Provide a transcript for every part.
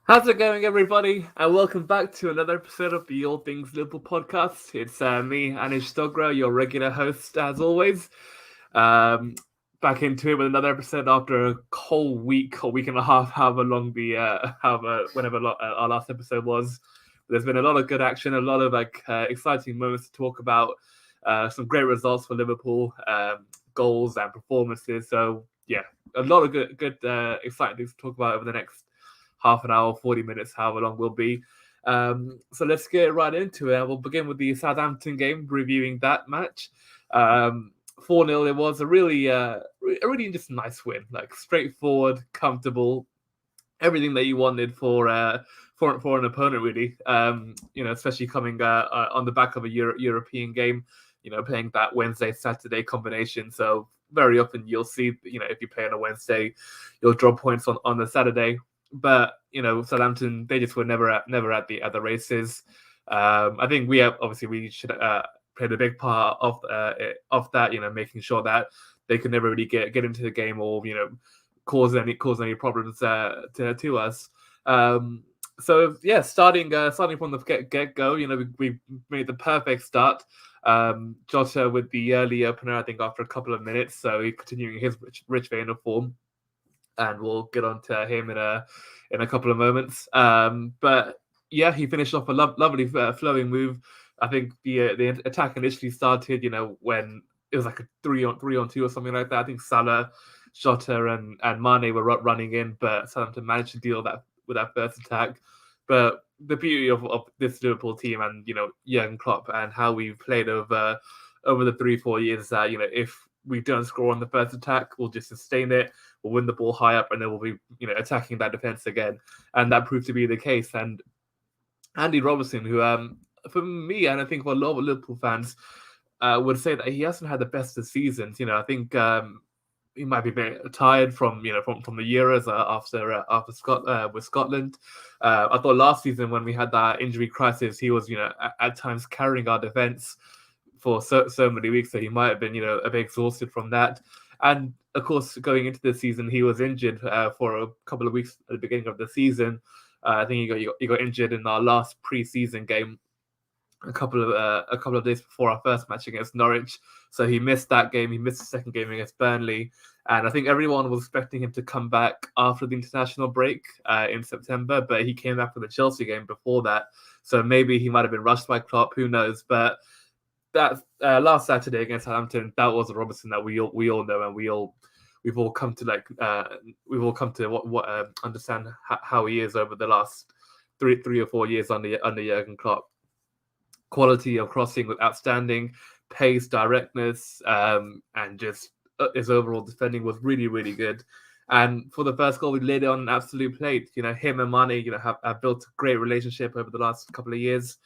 How's it going, everybody? And welcome back to another episode of the All Things Liverpool podcast. It's me, Anish Dogra, your regular host, as always. Um, Back into it with another episode after a whole week or week and a half, however long our last episode was. There's been a lot of good action, a lot of exciting moments to talk about. Some great results for Liverpool, goals and performances. So yeah, a lot of exciting things to talk about over the next half an hour, 40 minutes, however long will be. So let's get right into it. We'll begin with the Southampton game, reviewing that match. 4-0, it was a really just nice win, like straightforward, comfortable, everything that you wanted for an opponent, really. Especially coming on the back of a European game, playing that Wednesday Saturday combination. So very often you'll see, if you play on a Wednesday, you'll draw points on the Saturday. But Southampton, they just were never at the races. I think we should played a big part of that. Making sure that they could never really get into the game or cause any problems to us. So yeah, starting from the get go, we made the perfect start. Jota with the early opener, I think after a couple of minutes, so he's continuing his rich vein of form, and we'll get on to him in a couple of moments. But yeah, he finished off a lovely flowing move. I think the attack initially started, when it was like a 3-on-2 or something like that. I think Salah, Jota, and Mane were running in, but Southampton managed to deal with that first attack. But the beauty of this Liverpool team and Jurgen Klopp and how we've played over the 3-4 years that if we don't score on the first attack, we'll just sustain it. We'll win the ball high up, and then we'll be attacking that defense again, and that proved to be the case. And Andy Robertson, who for me and I think for a lot of Liverpool fans would say that he hasn't had the best of seasons. I think he might be very tired from from the Euros with Scotland. I thought last season when we had that injury crisis, he was at times carrying our defense for so many weeks, so he might have been a bit exhausted from that. And of course, going into the season, he was injured for a couple of weeks at the beginning of the season. I think he got injured in our last pre-season game a couple of days before our first match against Norwich. So he missed that game. He missed the second game against Burnley, and I think everyone was expecting him to come back after the international break in September, but he came back for the Chelsea game before that. So maybe he might have been rushed by Klopp. Who knows? But that last Saturday against Southampton, that was a Robertson that we all know, and we've all come to understand how he is over the last three or 4 years under Jurgen Klopp. Quality of crossing was outstanding, pace, directness, and just his overall defending was really, really good. And for the first goal, we laid it on an absolute plate. Him and Mane, have built a great relationship over the last couple of years.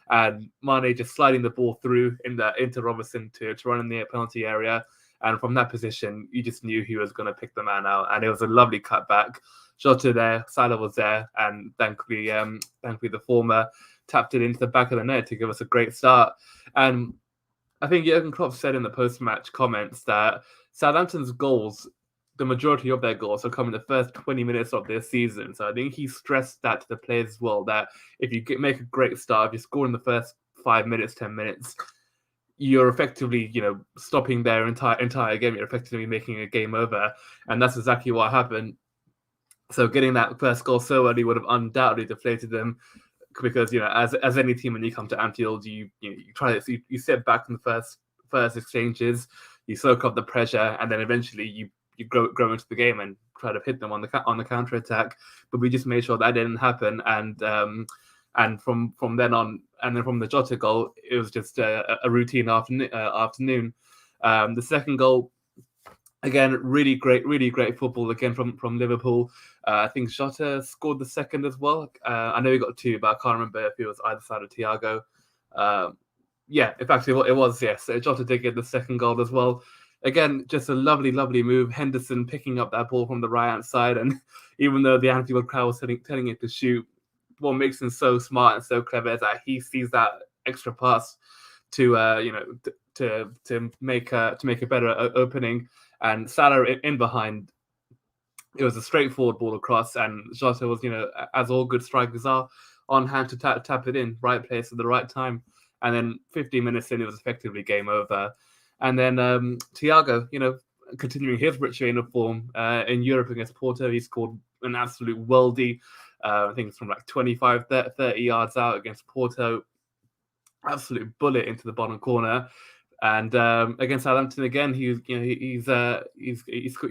And Mane just sliding the ball through into Robertson to run in the penalty area. And from that position, you just knew he was going to pick the man out. And it was a lovely cutback. Jota there, Salah was there, and thankfully the former tapped it into the back of the net to give us a great start. And I think Jurgen Klopp said in the post-match comments that Southampton's goals, the majority of their goals, have come in the first 20 minutes of their season. So I think he stressed that to the players as well, that if you make a great start, if you score in the first 5 minutes, 10 minutes, you're effectively, stopping their entire game. You're effectively making a game over. And that's exactly what happened. So getting that first goal so early would have undoubtedly deflated them, because as any team, when you come to Anfield, you sit back in the first exchanges, you soak up the pressure, and then eventually you grow into the game and try to hit them on the counter attack. But we just made sure that didn't happen, and from then on, and then from the Jota goal, it was just a routine afternoon. The second goal, again, really great football again from Liverpool. I think Jota scored the second as well. I know he got two, but I can't remember if it was either side of Thiago. Yeah, in fact, it was, yes. Jota did get the second goal as well. Again, just a lovely move. Henderson picking up that ball from the right-hand side, and even though the Anfield crowd was telling him to shoot, what makes him so smart and so clever is that he sees that extra pass to make a better opening. And Salah in behind it was a straightforward ball across, and Jota was, as all good strikers are, on hand to tap it in, right place at the right time. And then 15 minutes in, it was effectively game over. And then Thiago, continuing his rich vein of form in Europe against Porto, he scored an absolute worldie. I think it's from like 25, 30 yards out against Porto. Absolute bullet into the bottom corner. And against Southampton again, he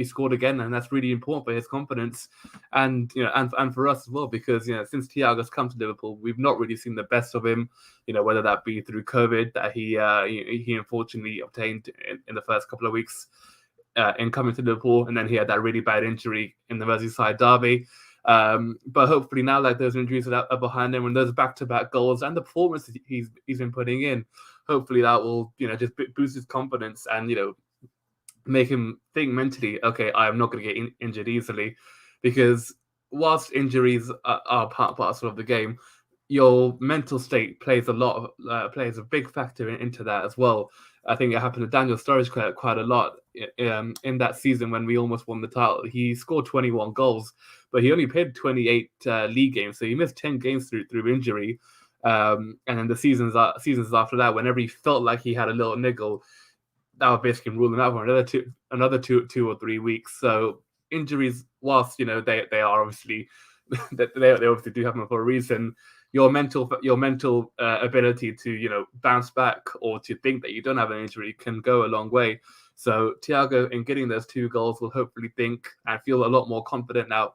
scored again, and that's really important for his confidence, and and for us as well, because since Thiago's come to Liverpool, we've not really seen the best of him. Whether that be through COVID that he unfortunately obtained in the first couple of weeks in coming to Liverpool, and then he had that really bad injury in the Merseyside derby. But hopefully now, like, those injuries that are behind him, and those back-to-back goals and the performance he's been putting in, hopefully that will just boost his confidence and make him think mentally, okay, I am not going to get injured easily, because whilst injuries are part of the game, your mental state plays a big factor into that as well. I think it happened to Daniel Sturridge quite a lot in that season when we almost won the title. He scored 21 goals, but he only played 28 league games, so he missed 10 games through injury. And then the seasons after that, whenever he felt like he had a little niggle, that would basically rule him out for another two or 3 weeks. So injuries, whilst they are obviously they obviously do happen for a reason, your mental ability to bounce back or to think that you don't have an injury can go a long way. So Thiago, in getting those 2 goals, will hopefully think and feel a lot more confident now,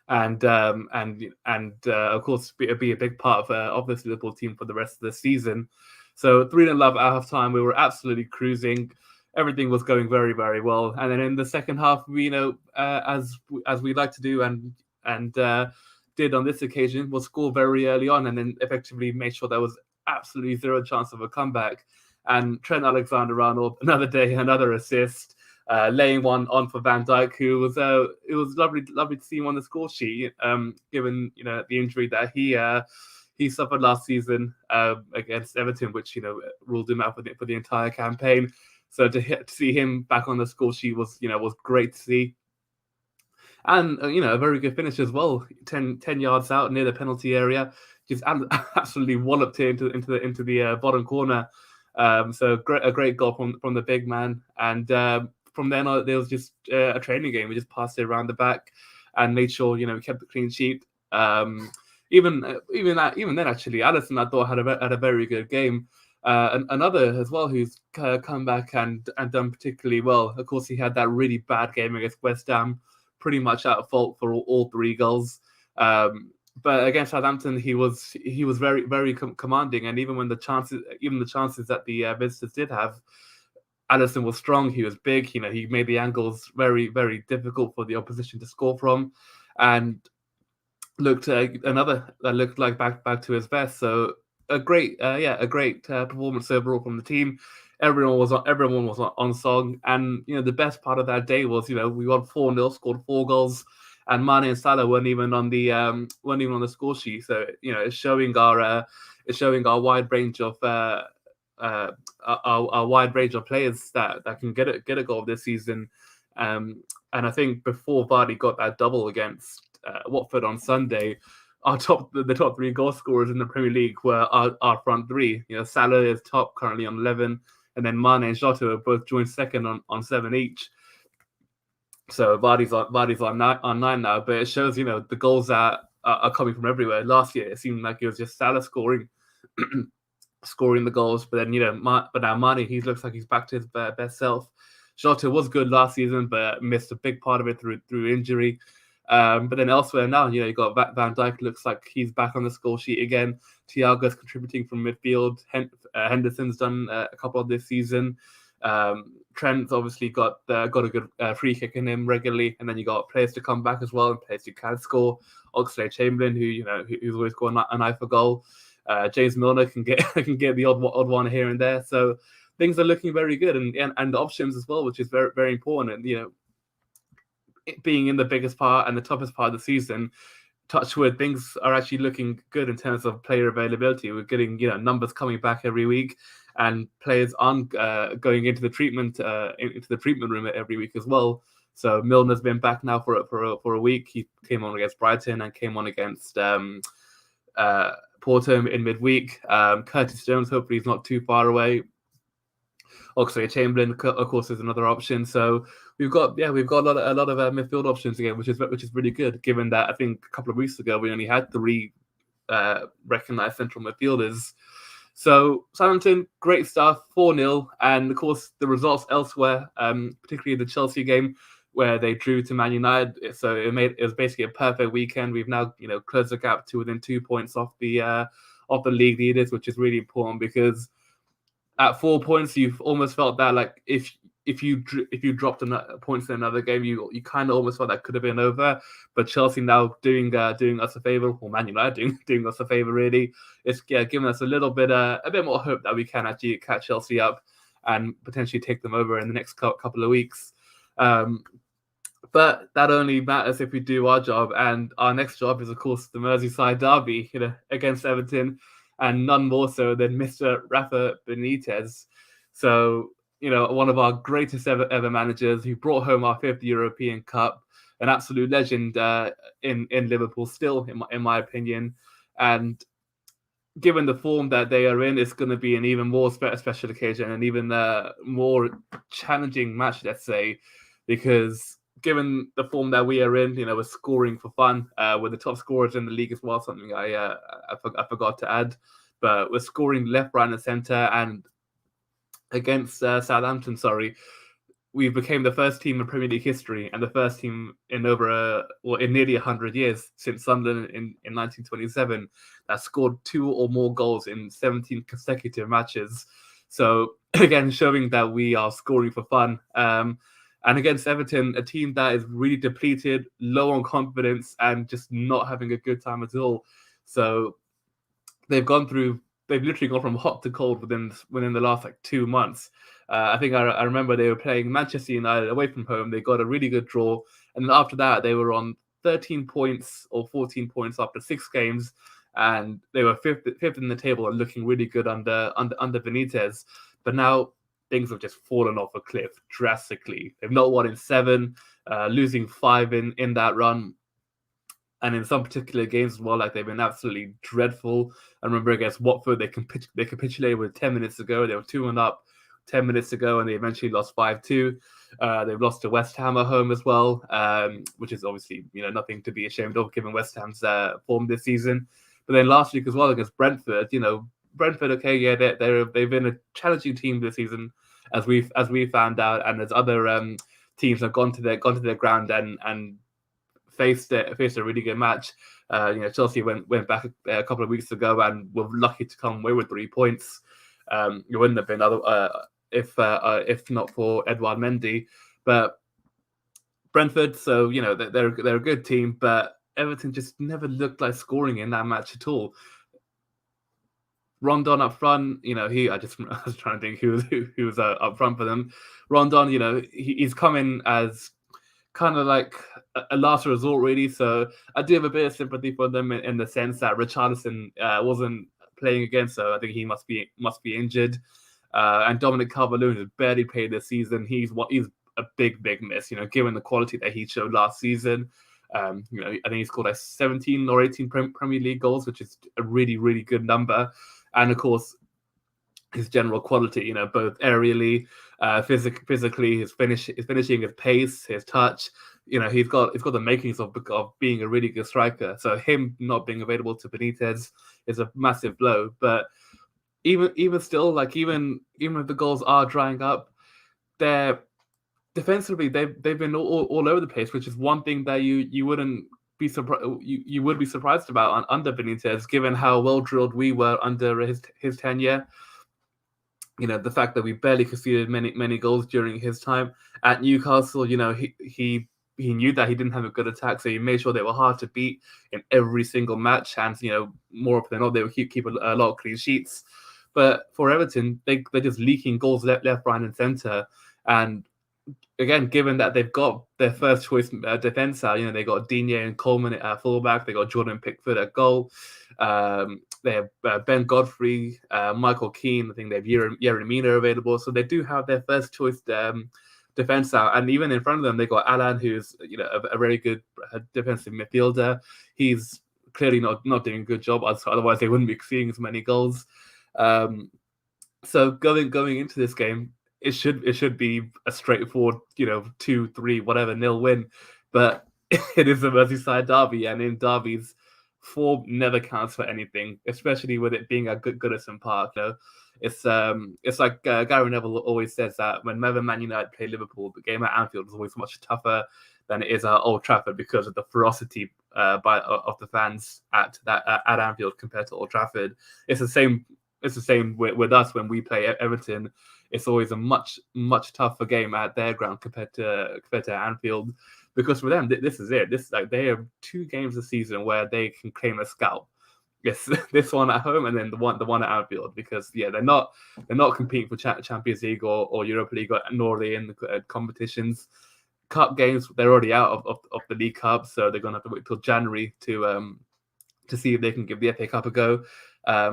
and of course be a big part of this Liverpool team for the rest of the season. So 3-0 up at half time, we were absolutely cruising. Everything was going very, very well. And then in the second half, we as we like to do and did on this occasion, was score very early on, and then effectively made sure there was absolutely zero chance of a comeback. And Trent Alexander-Arnold, another day, another assist, laying one on for Van Dijk, who was it was lovely to see him on the score sheet, given the injury that he suffered last season against Everton, which ruled him out for the entire campaign. So to see him back on the score sheet was great to see. And a very good finish as well. 10 yards out near the penalty area, just absolutely walloped it into the bottom corner. So a great goal from the big man. And from then on, there was just a training game. We just passed it around the back and made sure we kept the clean sheet. Even then, actually, Alisson, I thought, had a very good game. Another as well who's come back and done particularly well. Of course, he had that really bad game against West Ham, pretty much out of fault for all 3 goals. But against Southampton, he was very, very commanding. And even the chances that the visitors did have, Alisson was strong. He was big. He made the angles very, very difficult for the opposition to score from, and looked like back to his best. So a great performance overall from the team. Everyone was on song, and the best part of that day was we won 4-0, scored 4 goals, and Mane and Salah weren't even on the score sheet. So it's showing our wide range of our wide range of players that can get a goal this season. And I think before Vardy got that double against Watford on Sunday, the top 3 goal scorers in the Premier League were our front 3. Salah is top currently on 11, and then Mane and Jota are both joined second on 7 each. So Vardy's on 9 now, but it shows the goals that are coming from everywhere. Last year it seemed like it was just Salah scoring the goals, but then but now Mane, he looks like he's back to his best self. Jota was good last season, but missed a big part of it through injury. But then elsewhere now, you got Van Dijk, looks like he's back on the score sheet again. Thiago's contributing from midfield. Henderson's done a couple of this season. Trent's obviously got a good free kick in him regularly, and then you got players to come back as well, and players who can score. Oxlade-Chamberlain, who's always got an eye for goal. James Milner can get the odd one here and there. So things are looking very good, and the options as well, which is very, very important. It being in the biggest part and the toughest part of the season, touch wood, things are actually looking good in terms of player availability. We're getting numbers coming back every week, and players aren't going into the treatment room every week as well. So Milner's been back now for a week. He came on against Brighton and came on against Porto in midweek. Curtis Jones, hopefully he's not too far away. Oxlade-Chamberlain, of course, is another option. So we've got a lot of midfield options again, which is really good. Given that I think a couple of weeks ago we only had 3 recognised central midfielders. So Southampton, great stuff, 4-0, and of course the results elsewhere, particularly the Chelsea game where they drew to Man United. So it was basically a perfect weekend. We've now closed the gap to within 2 points off the league leaders, which is really important because at 4 points you've almost felt that like if you dropped points in another game, you kind of almost felt that could have been over. But Chelsea now doing us a favor, or Man United doing us a favor. Really, it's giving us a bit more hope that we can actually catch Chelsea up and potentially take them over in the next couple of weeks. But that only matters if we do our job, and our next job is, of course, the Merseyside derby, against Everton, and none more so than Mr. Rafa Benitez. So, one of our greatest ever managers who brought home our 5th European Cup, an absolute legend in Liverpool still, in my opinion. And given the form that they are in, it's going to be an even more special occasion and even more challenging match, let's say, because given the form that we are in, we're scoring for fun. We're the top scorers in the league as well, something I forgot to add. But we're scoring left, right, and centre. And against Southampton, we became the first team in Premier League history and the first team in in nearly 100 years since Sunderland in 1927 that scored 2 or more goals in 17 consecutive matches. So again, showing that we are scoring for fun. And against Everton, a team that is really depleted, low on confidence, and just not having a good time at all. So they've literally gone from hot to cold within the last 2 months. I think I remember they were playing Manchester United away from home. They got a really good draw, and then after that they were on 13 points or 14 points after 6 games, and they were fifth in the table and looking really good under Benitez. But now things have just fallen off a cliff drastically. They've not won in 7, losing 5 in that run. And in some particular games as well, they've been absolutely dreadful. I remember against Watford, they capitulated with 10 minutes to go. They were 2-1 up 10 minutes to go, and they eventually lost 5-2. They've lost to West Ham at home as well, which is obviously nothing to be ashamed of given West Ham's form this season. But then last week as well against Brentford, Brentford, okay, yeah, they've been a challenging team this season, as we found out, and as other teams have gone to their ground and faced a really good match. Chelsea went back a couple of weeks ago and were lucky to come away with 3 points. It wouldn't have been if not for Edouard Mendy. But Brentford, so they're a good team, but Everton just never looked like scoring in that match at all. Rondon up front, I was trying to think who was up front for them. Rondon, he's coming as kind of like a last resort, really. So I do have a bit of sympathy for them in the sense that Richarlison wasn't playing again, so I think he must be injured. And Dominic Calvert-Lewin has barely played this season. He's a big miss, given the quality that he showed last season. I think he scored 17 or 18 Premier League goals, which is a really, really good number. And of course, his general quality, both aerially, physically, his finishing, his pace, his touch, he's got the makings of being a really good striker. So him not being available to Benitez is a massive blow. But even still, even if the goals are drying up, they're defensively they've been all over the place, which is one thing that you wouldn't be surprised you would be surprised about under Benitez, given how well drilled we were under his tenure. The fact that we barely conceded many goals during his time at Newcastle. He knew that he didn't have a good attack, so he made sure they were hard to beat in every single match. And more often than not, they would keep a lot of clean sheets. But for Everton, they're just leaking goals left, right, and centre. And again, given that they've got their first choice defence out, they got Digne and Coleman at fullback, they got Jordan Pickford at goal, they have Ben Godfrey, Michael Keane, I think they have Yerry Mina available, so they do have their first choice defense out, and even in front of them they got Alan, who's a very good defensive midfielder. He's clearly not doing a good job, otherwise they wouldn't be seeing as many goals. So going into this game, it should be a straightforward 2-3 whatever nil win, but it is a Merseyside derby, and in derbies, form never counts for anything, especially with it being at Goodison Park. It's like Gary Neville always says that whenever Man United play Liverpool, the game at Anfield is always much tougher than it is at Old Trafford because of the ferocity of the fans at Anfield compared to Old Trafford. It's the same. It's the same with us when we play Everton. It's always a much tougher game at their ground compared to Anfield, because for them this is it. This they have 2 games a season where they can claim a scalp. Yes, this one at home and then the one at Anfield, because they're not competing for Champions League or Europa League, nor are they in the competitions. Cup games, they're already out of the League Cup, so they're gonna have to wait till January to see if they can give the FA Cup a go.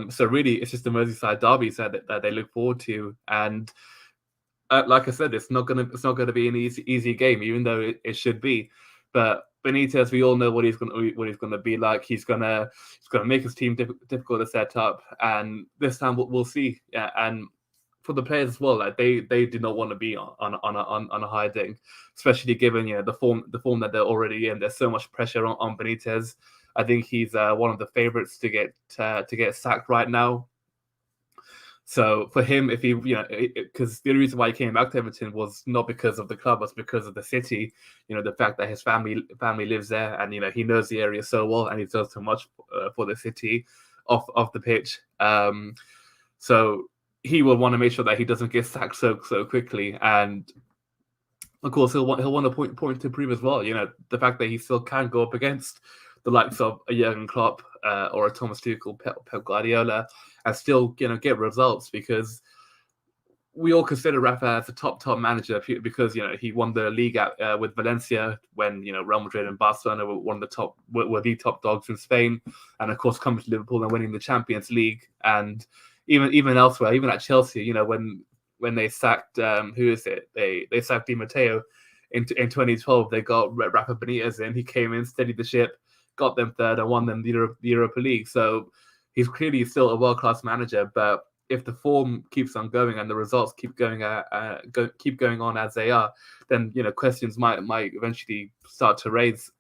So really, it's just the Merseyside derbies that they look forward to, and like I said, it's not gonna be an easy game, even though it should be. But Benitez, we all know what he's gonna be like. He's gonna make his team difficult to set up, and this time we'll see. Yeah, and for the players as well, like they do not want to be on a high day, especially given the form that they're already in. There's so much pressure on Benitez. I think he's one of the favorites to get sacked right now. So for him, if he, because the only reason why he came back to Everton was not because of the club, but because of the city. The fact that his family lives there, and he knows the area so well, and he does so much for the city off the pitch. So he will want to make sure that he doesn't get sacked so quickly, and of course he'll want a point to prove as well. The fact that he still can go up against the likes of a Jurgen Klopp or a Thomas Tuchel, Pep Guardiola, and still get results, because we all consider Rafa as a top manager because he won the league with Valencia when Real Madrid and Barcelona were the top dogs in Spain, and of course coming to Liverpool and winning the Champions League, and even elsewhere, even at Chelsea, when they sacked who is it? They sacked Di Matteo in 2012. They got Rafa Benitez in. He came in, steadied the ship, got them third, and won them the Europa League. So he's clearly still a world-class manager. But if the form keeps on going and the results keep going on as they are, then questions might eventually start to raise.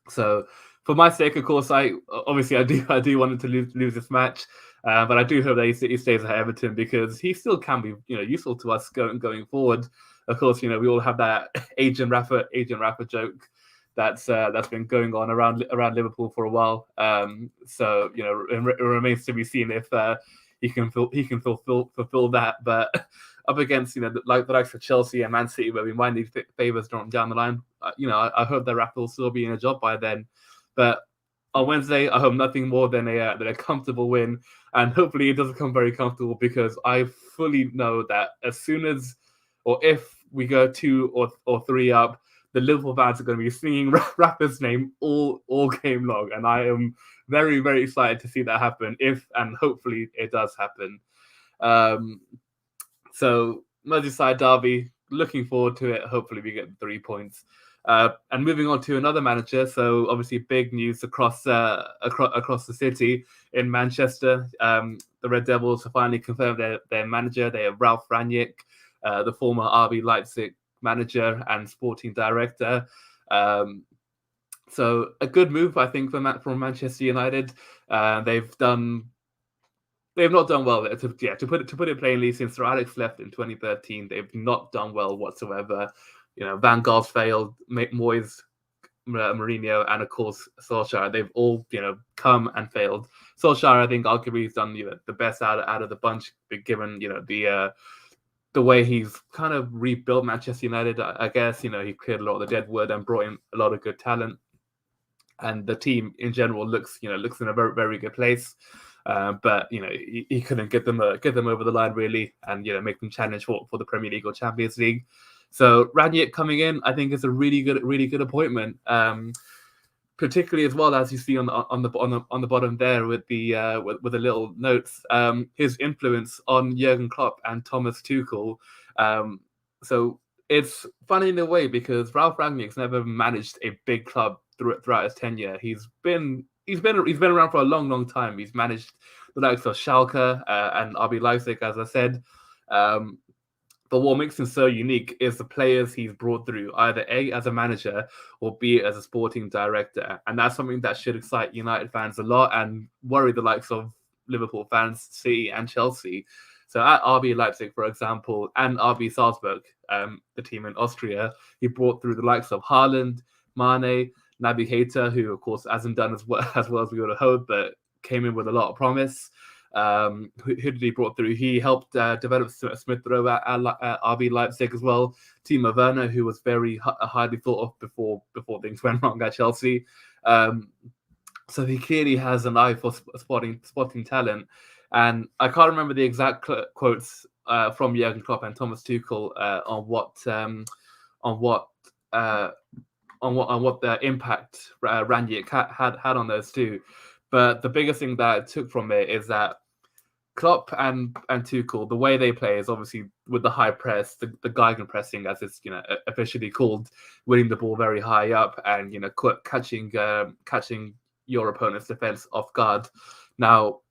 So for my sake, of course, I do want him to lose this match. But I do hope that he stays at Everton, because he still can be useful to us going forward. Of course, we all have that Agent Rafa joke that's been going on around Liverpool for a while. So it remains to be seen if he can fulfill that. But up against the likes of Chelsea and Man City, where we might need favours down the line, I hope that Rafa will still be in a job by then. But on Wednesday, I hope nothing more than a comfortable win, and hopefully it doesn't come very comfortable, because I fully know that as soon as, or if we go 2 or 3 up, the Liverpool fans are going to be singing Rafa's name all game long, and I am very, very excited to see that happen, if and hopefully it does happen. So Merseyside derby, looking forward to it. Hopefully we get 3 points. And moving on to another manager, so obviously big news across the city in Manchester. The Red Devils have finally confirmed their manager. They have Ralf Rangnick, the former RB Leipzig manager and sporting director. So a good move, I think, from Manchester United. They've not done well. To put it plainly, since Sir Alex left in 2013, they've not done well whatsoever. Van Gaal failed, Moyes, Mourinho, and of course Solskjaer. They've all come and failed. Solskjaer, I think, arguably has done the best out of the bunch, given the way he's kind of rebuilt Manchester United. I guess he cleared a lot of the dead wood and brought in a lot of good talent, and the team in general looks in a very, very good place. But he couldn't get them over the line really, and make them challenge for the Premier League or Champions League. So Rangnick coming in, I think, is a really good appointment. Particularly as well, as you see on the bottom there with the little notes, his influence on Jurgen Klopp and Thomas Tuchel. So it's funny in a way because Ralph Rangnick's never managed a big club throughout his tenure. He's been around for a long time. He's managed the likes of Schalke and RB Leipzig, as I said. Um, but what makes him so unique is the players he's brought through, either A, as a manager, or B, as a sporting director. And that's something that should excite United fans a lot and worry the likes of Liverpool fans, City, and Chelsea. So at RB Leipzig, for example, and RB Salzburg, the team in Austria, he brought through the likes of Haaland, Mane, Naby Keita, who, of course, hasn't done as well as we would have hoped, but came in with a lot of promise. Who did he brought through? He helped develop Smith Rowe at RB Leipzig as well. Timo Werner, who was very highly thought of before things went wrong at Chelsea. So he clearly has an eye for spotting talent. And I can't remember the exact quotes from Jurgen Klopp and Thomas Tuchel on what the impact Rangnick had on those two. But the biggest thing that I took from it is that Klopp and Tuchel, the way they play is obviously with the high press, the Gegenpressing, as it's officially called, winning the ball very high up and catching your opponent's defense off guard. Now,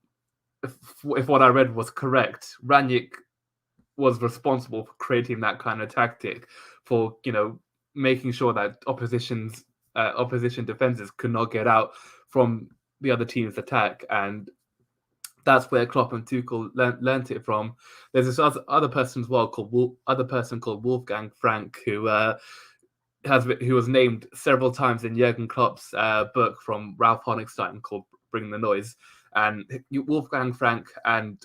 if what I read was correct, Rangnick was responsible for creating that kind of tactic, for making sure that opposition defenses could not get out from the other team's attack, and that's where Klopp and Tuchel learnt it from. There's this other person as well called Wolfgang Frank, who was named several times in Jurgen Klopp's book from Ralph Honigstein called Bring the Noise, and Wolfgang Frank and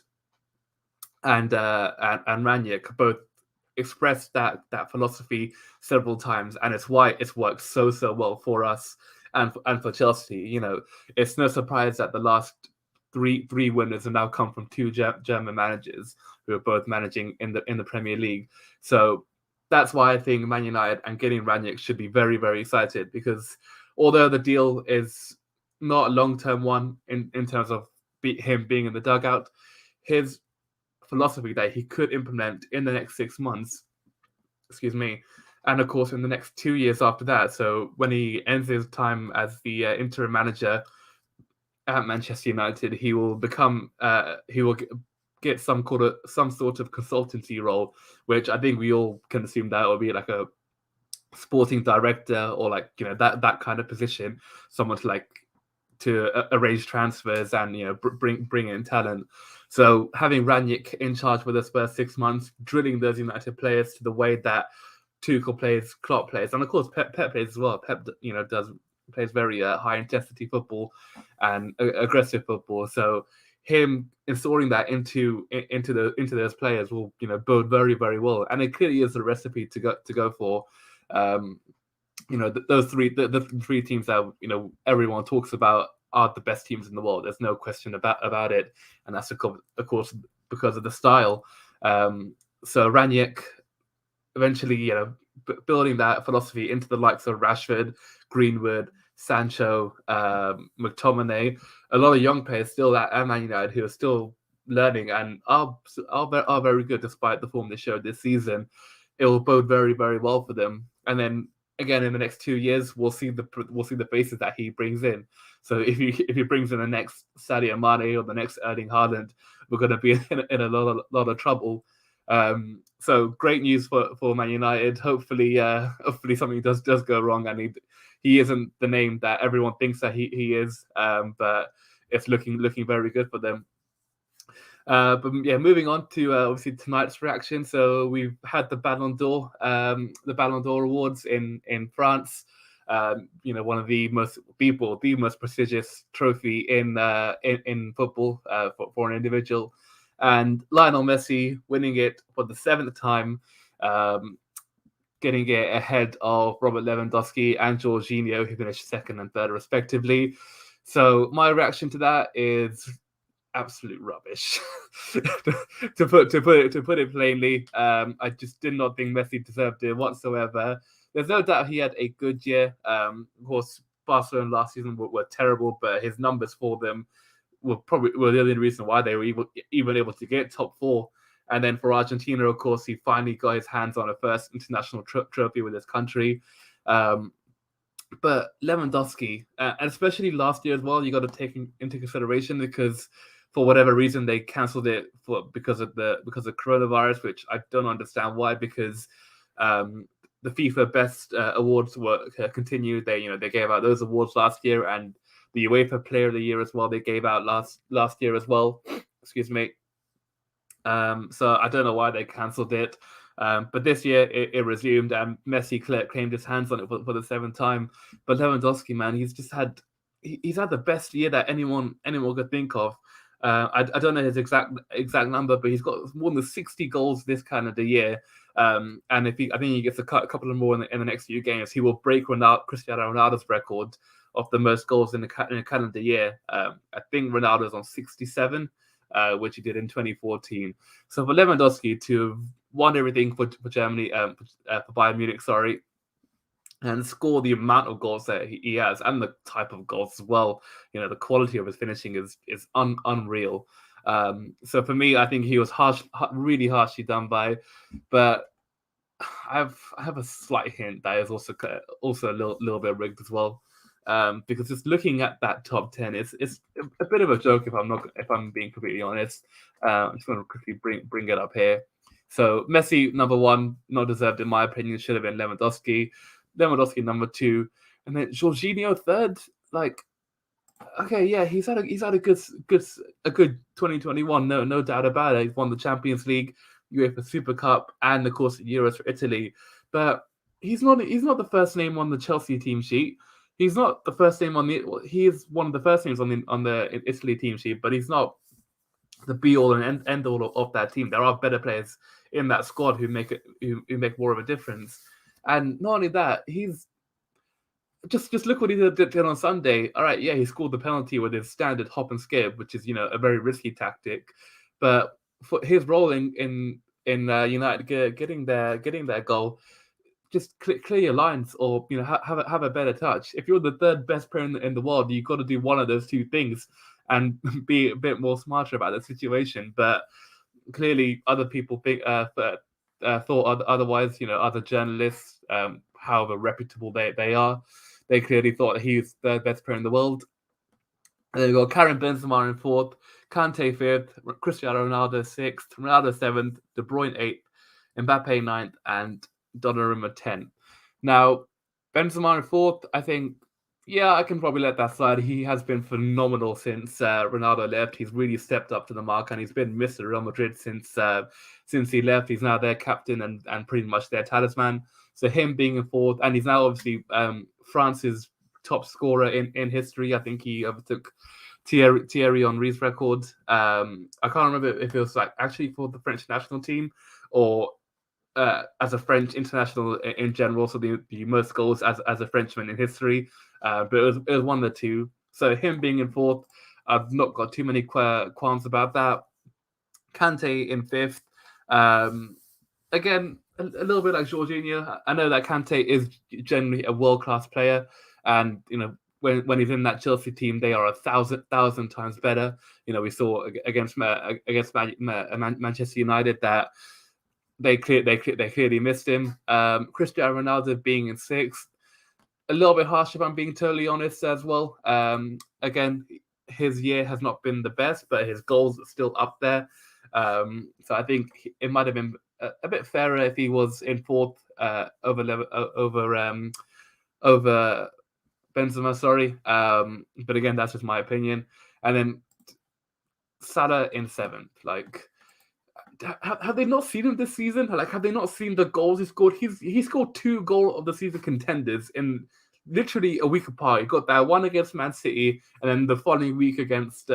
Rangnick both expressed that philosophy several times, and it's why it's worked so well for us and for Chelsea. It's no surprise that the last three winners have now come from two German managers who are both managing in the Premier League. So that's why I think Man United and getting Rangnick should be very, very excited, because although the deal is not a long-term one in terms of him being in the dugout, his philosophy that he could implement in the next 6 months, and of course in the next 2 years after that. So when he ends his time as the interim manager at Manchester United, he will get some sort of consultancy role, which I think we all can assume that will be like a sporting director or that kind of position, someone to arrange transfers and bring in talent. So having Rangnick in charge for the first 6 months, drilling those United players to the way that Tuchel plays, Klopp plays, and of course Pep plays as well. Pep plays very high intensity football and aggressive football. So him installing that into those players will bode very, very well, and it clearly is the recipe to go for. Those three teams that everyone talks about are the best teams in the world. There's no question about it, and that's of course because of the style. So Rangnick eventually, building that philosophy into the likes of Rashford, Greenwood, Sancho, McTominay, a lot of young players still at Man United who are still learning and are very good despite the form they showed this season. It will bode very, very well for them. And then again, in the next 2 years, we'll see the faces that he brings in. So if he brings in the next Sadio Mane or the next Erling Haaland, we're going to be in a lot of trouble. So great news for Man United. Hopefully something does go wrong and he isn't the name that everyone thinks that he is. But it's looking very good for them. But yeah, moving on to obviously tonight's reaction. So we've had the Ballon d'Or awards in France. One of the most prestigious trophy in football for an individual, and Lionel Messi winning it for the 7th time, getting it ahead of Robert Lewandowski and Jorginho, who finished 2nd and 3rd respectively. So my reaction to that is absolute rubbish. to put it plainly, I just did not think Messi deserved it whatsoever. There's no doubt he had a good year. Of course, Barcelona last season were terrible, but his numbers for them were the only reason why they were even able to get top 4 And then for Argentina, of course, he finally got his hands on a first international trophy with his country. But Lewandowski, and especially last year as well, you got to take into consideration because for whatever reason they cancelled it because of coronavirus, which I don't understand why. Because the FIFA Best Awards were continued. They gave out those awards last year, and the UEFA Player of the Year as well. They gave out last year as well. Excuse me. So I don't know why they cancelled it. But this year it resumed, and Messi claimed his hands on it for the 7th time. But Lewandowski, man, he's had the best year that anyone could think of. I don't know his exact number, but he's got more than 60 goals this kind of the year. And I think he gets a couple of more in the next few games, he will break Cristiano Ronaldo's record of the most goals in a calendar year. I think Ronaldo's on 67. Which he did in 2014. So for Lewandowski to have won everything for Germany, for Bayern Munich, and score the amount of goals that he has, and the type of goals as well, the quality of his finishing is unreal. So for me, I think he was really harshly done by, but I have a slight hint that is also a little bit rigged as well. Because just looking at that top 10, it's a bit of a joke if I'm being completely honest. I'm just going to quickly bring it up here. So Messi number 1, not deserved in my opinion, should have been Lewandowski number 2, and then Jorginho 3rd. Like, okay, yeah, he's had a good 2021, no doubt about it. He's won the Champions League, UEFA Super Cup, and of course the Euros for Italy. But he's not the first name on the Chelsea team sheet. He's not the first name he is one of the first names on the Italy team sheet, but he's not the be all and end all of that team. There are better players in that squad who make more of a difference. And not only that, he's just look what he did on Sunday. All right, yeah, he scored the penalty with his standard hop and skip, which is a very risky tactic. But for his role in United getting their goal, just clear your lines, or have a better touch. If you're the 3rd best player in the world, you've got to do one of those two things and be a bit more smarter about the situation. But clearly, other people thought otherwise. Other journalists, however reputable they are, they clearly thought he's the best player in the world. And then you got Karim Benzema in 4th, Kante 5th, Cristiano Ronaldo 6th, Ronaldo 7th, De Bruyne 8th, Mbappe 9th, and Donnarumma 10th. Now, Benzema in 4th, I think, yeah, I can probably let that slide. He has been phenomenal since Ronaldo left. He's really stepped up to the mark, and he's been Mr. Real Madrid since he left. He's now their captain and pretty much their talisman. So him being in 4th, and he's now obviously France's top scorer in history. I think he overtook Thierry Henry's record. I can't remember if it was actually for the French national team or as a French international in general, so the most goals as a Frenchman in history. But it was one of the two. So him being in 4th, I've not got too many qualms about that. Kante in 5th. Again, a little bit like Jorginho. I know that Kante is generally a world-class player, and when he's in that Chelsea team, they are 1,000 times better. We saw against Manchester United that they clearly missed him. Cristiano Ronaldo being in 6th, a little bit harsh if I'm being totally honest as well. Again, his year has not been the best, but his goals are still up there. So I think it might have been a bit fairer if he was in 4th over Benzema. Sorry, but again, that's just my opinion. And then Salah in 7th. Like, have they not seen him this season? Like, have they not seen the goals he scored? He scored 2 goal of the season contenders in literally a week apart. He got that one against Man City, and then the following week against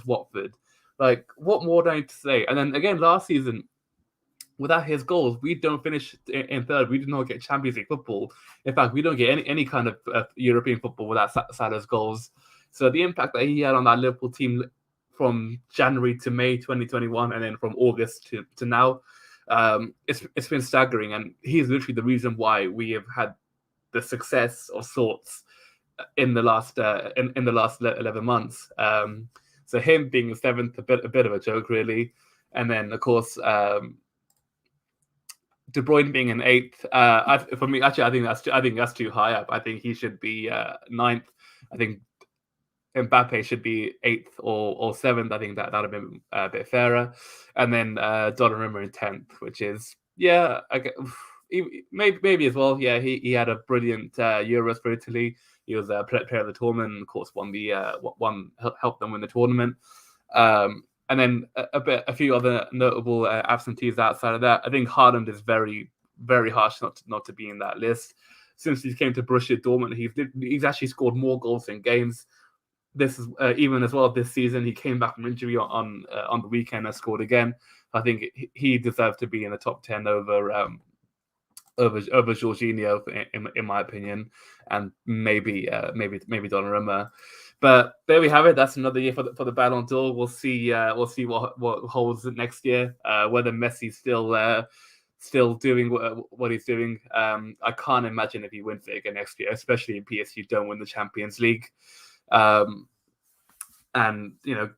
Watford. Like, what more do I need to say? And then again, last season, without his goals, we don't finish in 3rd. We do not get Champions League football. In fact, we don't get any kind of European football without Salah's goals. So the impact that he had on that Liverpool team from January to May 2021, and then from August to now, it's been staggering. And he's literally the reason why we have had the success of sorts in the last 11 months. So him being 7th, a bit of a joke, really. and then of course De Bruyne being an 8th. For me, actually, I think that's too high up. I think he should be 9th. I think Mbappe should be 8th or 7th. I think that would have been a bit fairer. And then Donnarumma in 10th, which is maybe as well. Yeah, he had a brilliant Euros for Italy. He was a player of the tournament, and of course helped them win the tournament. And then a few other notable absentees outside of that. I think Haaland is very, very harsh not to be in that list. Since he came to Borussia Dortmund, he's actually scored more goals in games. This is even as well this season. He came back from injury on the weekend and scored again. I think he deserved to be in the top 10 over Jorginho in my opinion, and maybe Donnarumma. But there we have it. That's another year for the Ballon d'Or. We'll see what holds next year. Whether Messi's still doing what he's doing. I can't imagine if he wins it again next year, especially if PSG don't win the Champions League. And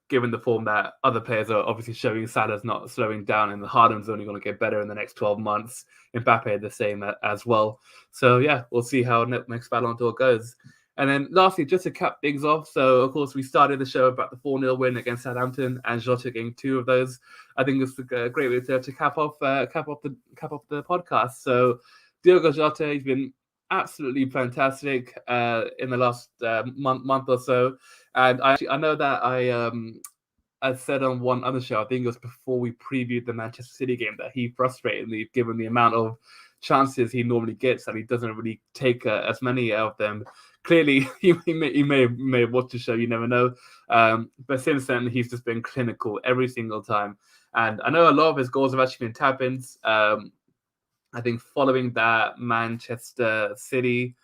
given the form that other players are obviously showing, Salah's not slowing down, and the Haaland's only going to get better in the next 12 months. Mbappe the same as well. So yeah, we'll see how next Ballon d'Or goes. And then lastly, just to cap things off, so of course we started the show about the 4-0 win against Southampton and Jota getting 2 of those. I think it's a great way to cap off the podcast. So Diogo Jota, he's been absolutely fantastic in the last month or so. And I know that I said on one other show, I think it was before we previewed the Manchester City game, that he frustrated me given the amount of chances he normally gets, and he doesn't really take as many of them. Clearly, he may have watched the show, you never know. But since then, he's just been clinical every single time. And I know a lot of his goals have actually been tap-ins. I think following that Manchester City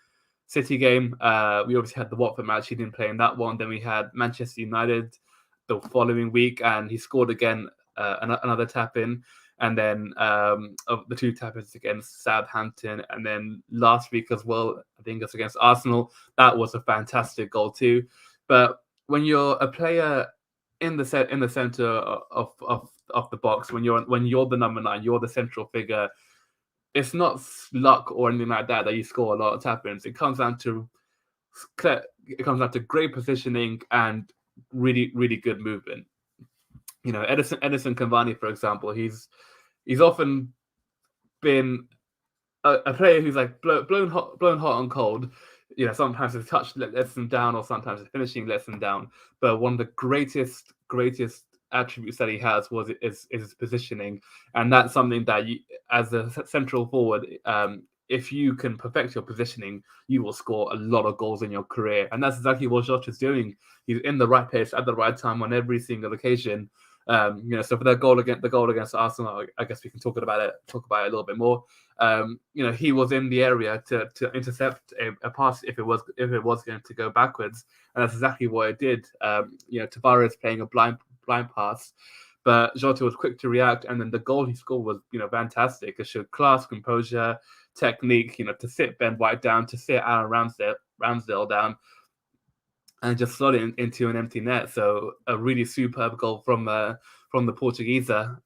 game, we obviously had the Watford match. He didn't play in that one. Then we had Manchester United the following week, and he scored again another tap-in. And then of the 2 tap-ins against Southampton, and then last week as well, I think it's against Arsenal. That was a fantastic goal too. But when you're a player in the center of the box, when you're the number 9, you're the central figure. It's not luck or anything like that you score a lot of tap-ins. It comes down to great positioning and really, really good movement. Edison Cavani, for example, he's often been a player who's like blown hot and cold. Sometimes his touch lets him down, or sometimes his finishing lets him down. But one of the greatest attributes that he has is his positioning, and that's something that you, as a central forward, if you can perfect your positioning, you will score a lot of goals in your career. And that's exactly what Jota's doing. He's in the right place at the right time on every single occasion. So for the goal against Arsenal, I guess we can talk about it a little bit more. He was in the area to intercept a pass if it was going to go backwards, and that's exactly what it did. Tavares playing a blind pass, but Jota was quick to react, and then the goal he scored was fantastic. It showed class, composure, technique. To sit Ben White down, to sit Aaron Ramsdale down, and just slot it into an empty net. So a really superb goal from the Portuguesa.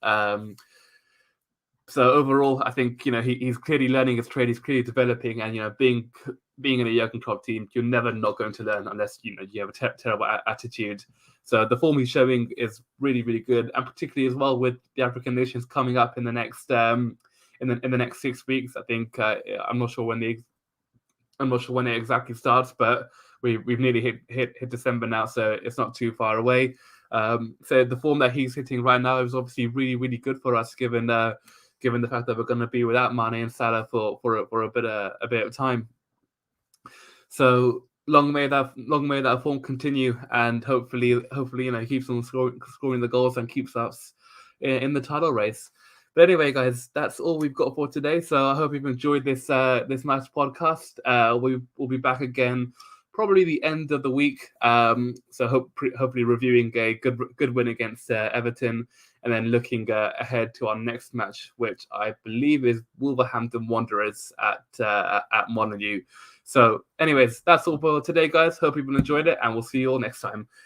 So overall, I think he's clearly learning his trade. He's clearly developing, and being in a Jurgen Klopp team, you're never not going to learn unless you have a terrible attitude. So the form he's showing is really, really good, and particularly as well with the African nations coming up in the next in the next 6 weeks. I think I'm not sure when it exactly starts, but we've nearly hit December now, so it's not too far away. So the form that he's hitting right now is obviously really, really good for us, given the fact that we're going to be without Mane and Salah for a bit of time. So long may that form continue, and hopefully keeps on scoring the goals and keeps us in the title race. But anyway, guys, that's all we've got for today. So I hope you've enjoyed this match podcast. We'll be back again probably the end of the week. So hopefully reviewing a good win against Everton, and then looking ahead to our next match, which I believe is Wolverhampton Wanderers at Molineux. So anyways, that's all for today, guys. Hope you've enjoyed it, and we'll see you all next time.